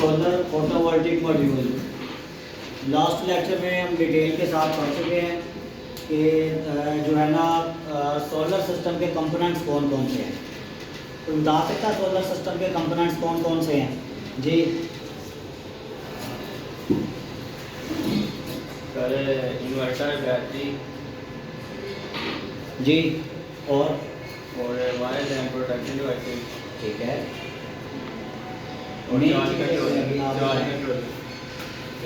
Solar photovoltaic module. Last lecture में हम detail के साथ पढ़ चुके हैं कि जो है ना सोलर सिस्टम के कंपोनेंट्स कौन कौन से हैं। तो बता सकता है सोलर सिस्टम के कंपोनेंट्स कौन कौन से हैं जी? इन्वर्टर, बैटरी जी और वायर्स एंड प्रोटेक्शन डिवाइसेस। ठीक है, और Main चार्ज चीज़ें कंट्रोलर, अभी आप चार्ज बताएं। कंट्रोलर।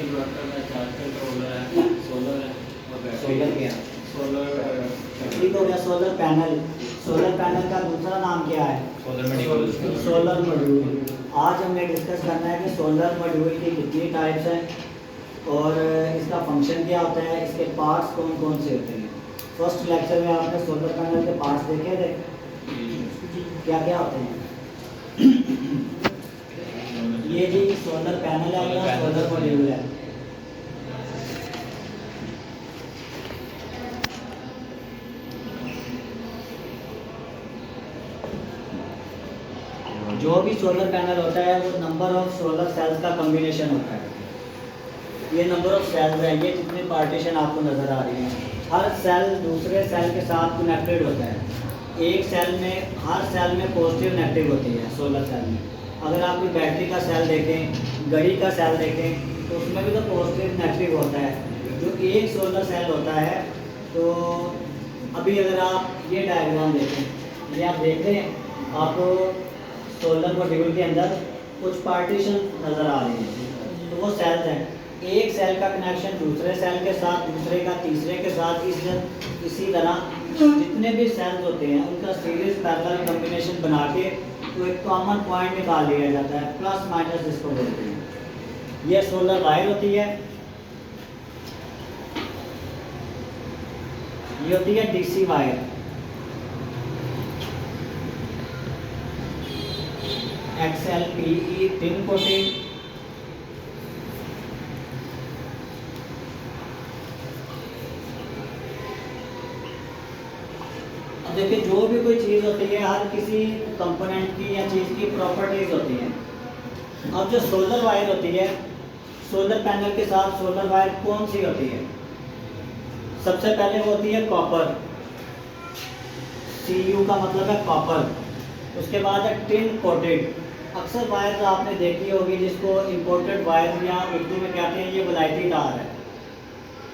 इन्वर्टर में चार्ज कंट्रोलर है, सोलर है और बैटरी। सोलर क्या? सोलर ठीक हो गया। Solar panel. सोलर पैनल का दूसरा नाम क्या है? Solar module. Solar module. आज हमने डिस्कस करना है कि सोलर मॉड्यूल की कितनी टाइप्स हैं और इसका फंक्शन क्या होता है, इसके पार्ट्स कौन कौन से होते हैं। फर्स्ट लेक्चर में आपने सोलर पैनल के पार्ट्स देखे थे, क्या क्या होते हैं। ये जी सोलर पैनल है या सोलर मॉड्यूल है। जो भी सोलर पैनल होता है वो नंबर ऑफ सोलर सेल्स का कॉम्बिनेशन होता है। ये नंबर ऑफ सेल्स है, ये जितने पार्टीशन आपको नज़र आ रही हैं, हर सेल दूसरे सेल के साथ कनेक्टेड होता है। एक सेल में, हर सेल में पॉजिटिव नेगेटिव होती है सोलर सेल में। अगर आप कोई बैटरी का सेल देखें, घड़ी का सेल देखें, तो उसमें भी तो पॉजिटिव नेगेटिव होता है। जो एक सोलर सेल होता है, तो अभी अगर आप ये डायग्राम देखें, ये आप देख रहे हैं, आपको सोलर मॉड्यूल के अंदर कुछ पार्टीशन नज़र आ रही है, तो वो सेल्स हैं। एक सेल का कनेक्शन दूसरे सेल के साथ, दूसरे का तीसरे के साथ, इसी तरह जितने भी सेल्स होते हैं उनका सीरीज पैरेलल कॉम्बिनेशन बना के तो एक कॉमन पॉइंट निकाल लिया जाता है, प्लस माइनस जिसको बोलते हैं। ये सोलर वायर होती है, ये होती है DC wire. XLPE thin coated. अब देखिए, जो भी कोई चीज़ होती है हर किसी कंपोनेंट की या चीज़ की प्रॉपर्टीज होती हैं। अब जो सोलर वायर होती है, सोलर पैनल के साथ सोलर वायर कौन सी होती है? सबसे पहले वो होती है कॉपर। Cu का मतलब है कॉपर। उसके बाद है टिन कोटेड। अक्सर वायर आपने देखी होगी जिसको इंपोर्टेड वायर या उर्दू में कहते हैं, ये वलायती तार है,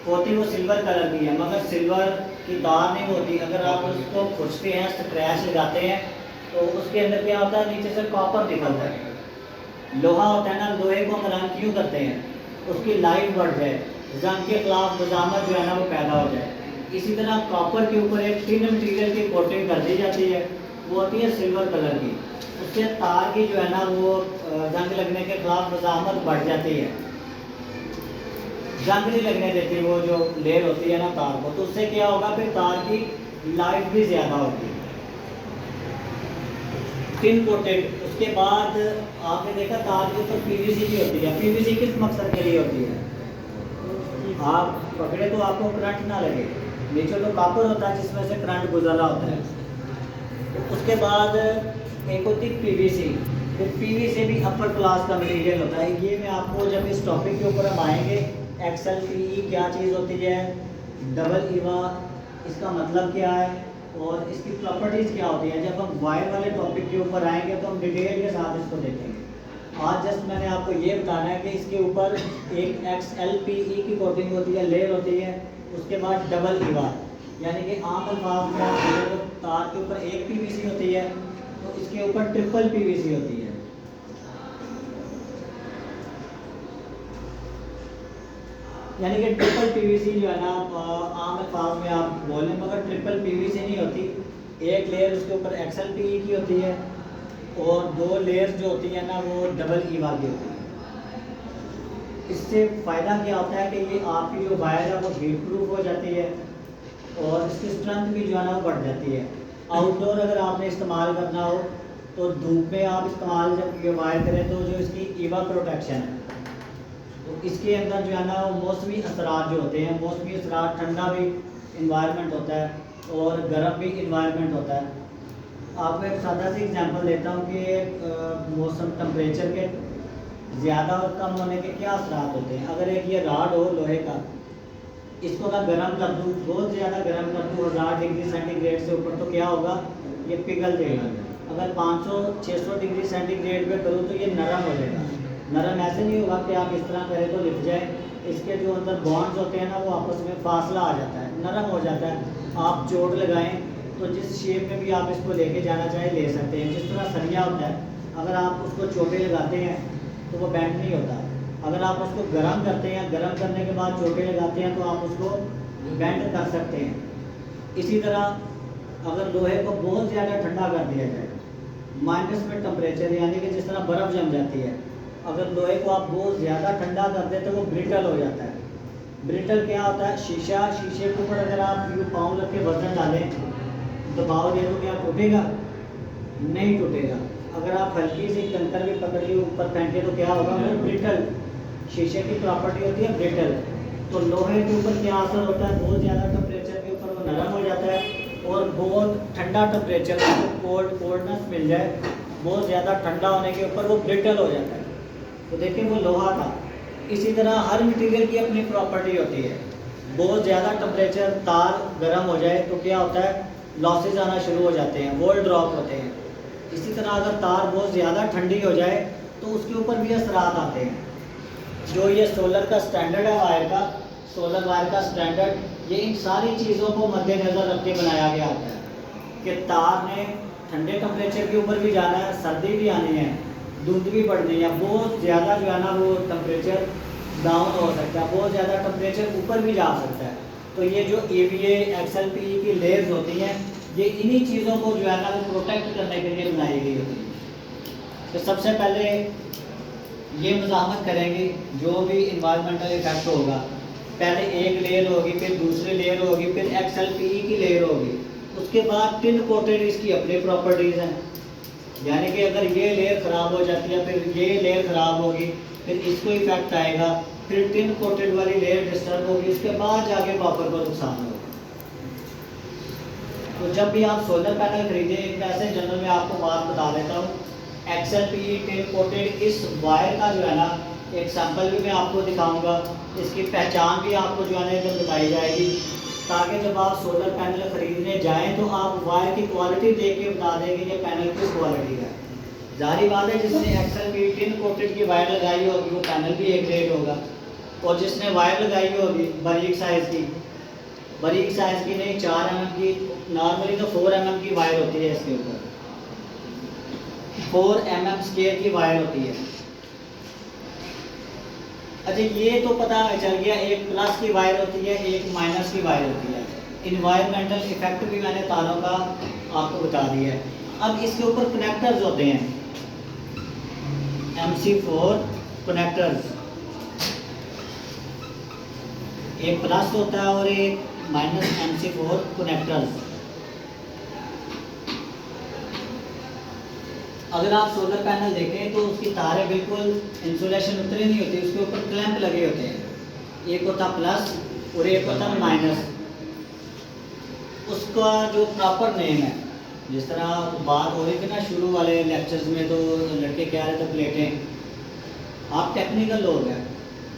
होती वो सिल्वर कलर की है, मगर सिल्वर की तार नहीं होती। अगर आप उसको खुजते हैं, स्क्रैच लगाते हैं, तो उसके अंदर क्या होता है, नीचे से कॉपर निकलता है। लोहा होता है ना, लोहे को हम रंग क्यों करते हैं, उसकी लाइफ बढ़ जाए, जंग के खिलाफ मजामत जो है ना वो पैदा हो जाए। इसी तरह कॉपर के ऊपर एक थिन मटीरियल की कोटिंग कर दी जाती है, वो होती है सिल्वर कलर की। उससे तार की जो है ना वो जंग लगने के खिलाफ मजामत बढ़ जाती है, जंग नहीं लगने देती वो जो लेयर होती है ना तार को। तो उससे क्या होगा, फिर तार की लाइफ भी ज़्यादा होगी। Tin coated. उसके बाद आपने देखा तार के ऊपर पीवीसी भी होती है। पीवीसी किस मकसद के लिए होती है? आप पकड़े तो आपको करंट ना लगे, नीचे तो कॉपर होता है जिसमें से करंट गुजरा होता है। तो उसके बाद एक होती है पीवीसी। तो पीवीसी भी अपर क्लास का मटेरियल होता है। ये मैं आपको जब इस टॉपिक के ऊपर हम आएंगे, XLPE क्या चीज़ होती है, डबल ईवा इसका मतलब क्या है और इसकी प्रॉपर्टीज़ क्या होती है, जब हम वायर वाले टॉपिक के ऊपर आएंगे तो हम डिटेल के साथ इसको देखेंगे। आज जस्ट मैंने आपको ये बताना है कि इसके ऊपर एक XLPE की कोटिंग होती है, लेयर होती है। उसके बाद डबल ईवा, यानी कि आम अल्फाज में आप बोले तो तार के ऊपर एक पीवीसी होती है, तो इसके ऊपर ट्रिपल पीवीसी होती है। यानी कि ट्रिपल पीवीसी जो है ना आम अल्फाज में आप बोलें, मगर ट्रिपल पीवीसी नहीं होती। एक लेयर उसके ऊपर XLPE की होती है और दो लेयर्स जो होती है ना वो डबल ईवा की होती है। इससे फ़ायदा क्या होता है कि ये आपकी जो वायर है वो हीट प्रूफ हो जाती है और इसकी स्ट्रेंथ भी जो है ना वो बढ़ जाती है। आउटडोर अगर आपने इस्तेमाल करना हो तो धूप में आप इस्तेमाल जब ये वायर करें तो जो इसकी ईवा प्रोटेक्शन है, तो इसके अंदर जो है ना वो मौसमी असरात जो होते हैं, मौसमी असरात, ठंडा भी इन्वायरमेंट होता है और गर्म भी इन्वायरमेंट होता है। आपको एक सादा सी एग्जांपल देता हूँ कि मौसम टेम्परेचर के ज़्यादा और कम होने के क्या असरात होते हैं। अगर एक ये राड हो लोहे का, इसको मैं गर्म कर दूँ, बहुत ज़्यादा गर्म कर दूँ 1000 डिग्री सेंटीग्रेड से ऊपर, तो क्या होगा, ये पिघल जाएगा। अगर 500-600 डिग्री सेंटीग्रेड पे करूँ तो ये नरम हो जाएगा। नरम ऐसे नहीं होगा कि आप इस तरह करें तो लिख जाए, इसके जो अंदर बॉन्ड्स होते हैं ना वो आपस में फासला आ जाता है, नरम हो जाता है। आप जोड़ लगाएं तो जिस शेप में भी आप इसको लेके जाना चाहें ले सकते हैं। जिस तरह सरिया होता है, अगर आप उसको चोटे लगाते हैं तो वो बैंड नहीं होता। अगर आप उसको गर्म करते हैं, गर्म करने के बाद चोटे लगाते हैं तो आप उसको बैंड कर सकते हैं। इसी तरह अगर लोहे को बहुत ज़्यादा ठंडा कर दिया जाए, माइनस में टेम्परेचर, यानी कि जिस तरह बर्फ़ जम जाती है, अगर लोहे को आप बहुत ज़्यादा ठंडा कर दें तो वो ब्रिटल हो जाता है। ब्रिटल क्या होता है, शीशा, शीशे के ऊपर अगर आप यूँ पाँव रख के वजन डालें, दबाव दे दो, क्या टूटेगा? नहीं टूटेगा। अगर आप हल्की सी कंकर भी पकड़ ली ऊपर फेंके तो क्या होगा, वो ब्रिटल, शीशे की प्रॉपर्टी होती है ब्रिटल। तो लोहे के ऊपर क्या असर होता है, बहुत ज़्यादा टेम्परेचर के ऊपर वो नरम हो जाता है, और बहुत ठंडा टेम्परेचर को कोल्डनेस मिल जाए, बहुत ज़्यादा ठंडा होने के ऊपर वो ब्रिटल हो जाता है। तो देखिए वो लोहा था। इसी तरह हर मटेरियल की अपनी प्रॉपर्टी होती है। बहुत ज़्यादा टेम्परेचर तार गर्म हो जाए तो क्या होता है, लॉसेज आना शुरू हो जाते हैं, वोल्ट ड्रॉप होते हैं। इसी तरह अगर तार बहुत ज़्यादा ठंडी हो जाए तो उसके ऊपर भी असरात आते हैं। जो ये सोलर का स्टैंडर्ड है वायर का, सोलर वायर का स्टैंडर्ड, ये इन सारी चीज़ों को मद्देनज़र रख के बनाया गया होता है कि तार ने ठंडे टेम्परेचर के ऊपर भी जाना है, सर्दी भी आनी है, धुंध भी पड़नी है, बहुत ज़्यादा जो है ना वो टेम्परेचर डाउन हो सकता है, बहुत ज़्यादा टेम्परेचर ऊपर भी जा सकता है। तो ये जो EVA XLPE की लेयर्स होती हैं, ये इन्हीं चीज़ों को जो है ना वो प्रोटेक्ट करने के लिए बनाई गई होती है। तो सबसे पहले ये मज़ाहमत करेंगे जो भी इन्वायरमेंटल इफेक्ट होगा, पहले एक लेयर होगी, फिर दूसरी लेयर होगी, फिर XLPE की लेयर होगी, उसके बाद टिन कोटेड इसकी अपनी प्रॉपर्टीज़ हैं। यानी कि अगर ये लेयर ख़राब हो जाती है, फिर ये लेयर ख़राब होगी, फिर इसको इफेक्ट आएगा, फिर टिन कोटेड वाली लेयर डिस्टर्ब होगी, उसके बाद जाके कॉपर को नुकसान होगा। तो जब भी आप सोलर पैनल खरीदें, एक वैसे जनरल में आपको बात बता देता हूँ, XLPE टिन कोटेड इस वायर का जो है ना एक सैंपल भी मैं आपको दिखाऊंगा, इसकी पहचान भी आपको जो है ना इधर बताई जाएगी, ताकि जब आप सोलर पैनल खरीदने जाएं तो आप वायर की क्वालिटी देख के बता देंगे ये पैनल किस क्वालिटी का है। जाहिर बात है जिसने XLPE टिन कोटेड की वायर लगाई होगी वो पैनल भी एक रेट होगा, और जिसने वायर लगाई होगी बारीक साइज़ की, बारीक साइज़ की नहीं 4 mm की, नॉर्मली तो 4 mm की वायर होती है, इसके ऊपर 4 mm स्क्वायर की वायर होती है। अच्छा ये तो पता चल गया, एक प्लस की वायर होती है, एक माइनस की वायर होती है। इन्वायरमेंटल इफेक्ट भी मैंने तारों का आपको बता दिया है। अब इसके ऊपर कनेक्टर्स होते हैं, MC4 कनेक्टर्स, एक प्लस होता है और एक माइनस MC4 कनेक्टर्स। अगर आप सोलर पैनल देखें तो उसकी तारें बिल्कुल इंसुलेशन उतरी नहीं होती, उसके ऊपर क्लैंप लगे होते हैं, एक होता प्लस और एक होता माइनस। उसका जो प्रॉपर नेम है, जिस तरह बात हो रही थी ना शुरू वाले लेक्चर्स में, तो लड़के कह रहे थे प्लेटें, आप टेक्निकल लोग हैं,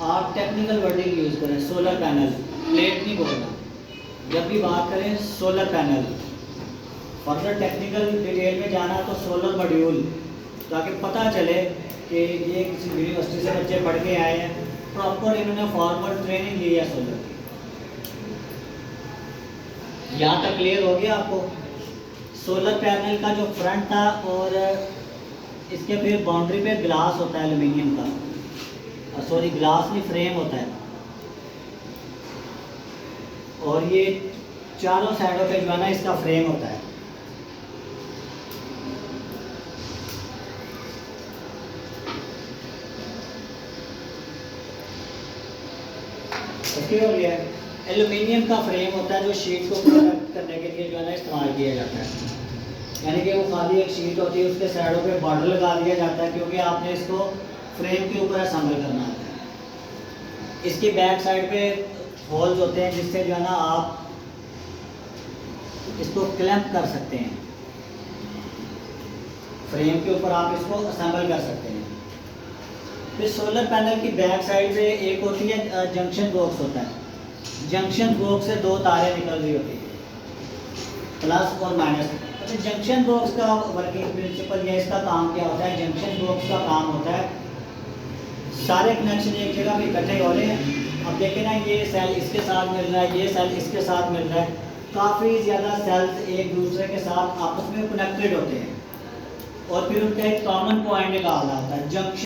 आप टेक्निकल वर्डिंग यूज़ करें, सोलर पैनल, प्लेट नहीं बोलना। जब भी बात करें solar panel, further technical detail में जाना तो सोलर मॉड्यूल, ताकि पता चले कि ये किसी यूनिवर्सिटी से बच्चे पढ़ के आए हैं, प्रॉपर इन्होंने फॉर्मल ट्रेनिंग ली है सोलर की। यहाँ तक क्लियर हो गया आपको? सोलर पैनल का जो फ्रंट था, और इसके फिर बाउंड्री पे ग्लास होता है एल्युमिनियम का, सॉरी ग्लास नहीं फ्रेम होता है, और ये चारों साइडों पे जो है ना इसका फ्रेम होता है। ओके हो गया? एल्युमिनियम का फ्रेम होता है जो शीट को प्रोटेक्ट करने के लिए जो है ना इस्तेमाल किया जाता है। यानी कि वो खाली एक शीट होती है, उसके साइडों पे बॉर्डर लगा दिया जाता है, क्योंकि आपने इसको फ्रेम के ऊपर असेंबल करना होता है। इसकी बैक साइड पे होल्स होते हैं जिससे जो है ना आप इसको क्लैंप कर सकते हैं, फ्रेम के ऊपर आप इसको असेंबल कर सकते हैं। फिर सोलर पैनल की बैक साइड पे एक होती है जंक्शन बॉक्स होता है। जंक्शन बॉक्स से दो तारें निकल रही होती है, प्लस और माइनस। तो जंक्शन बॉक्स का वर्किंग प्रिंसिपल या इसका काम क्या होता है? जंक्शन बॉक्स का काम होता है, सारे कनेक्शन एक जगह पे इकट्ठे हो रहे हैं। अब देखें ना, ये सेल इसके साथ मिल रहा है, ये सेल इसके साथ मिल रहा है, काफ़ी ज़्यादा सेल्स एक दूसरे के साथ आपस में कनेक्टेड होते हैं और फिर उनका एक कॉमन पॉइंट निकालना होता है। जंक्शन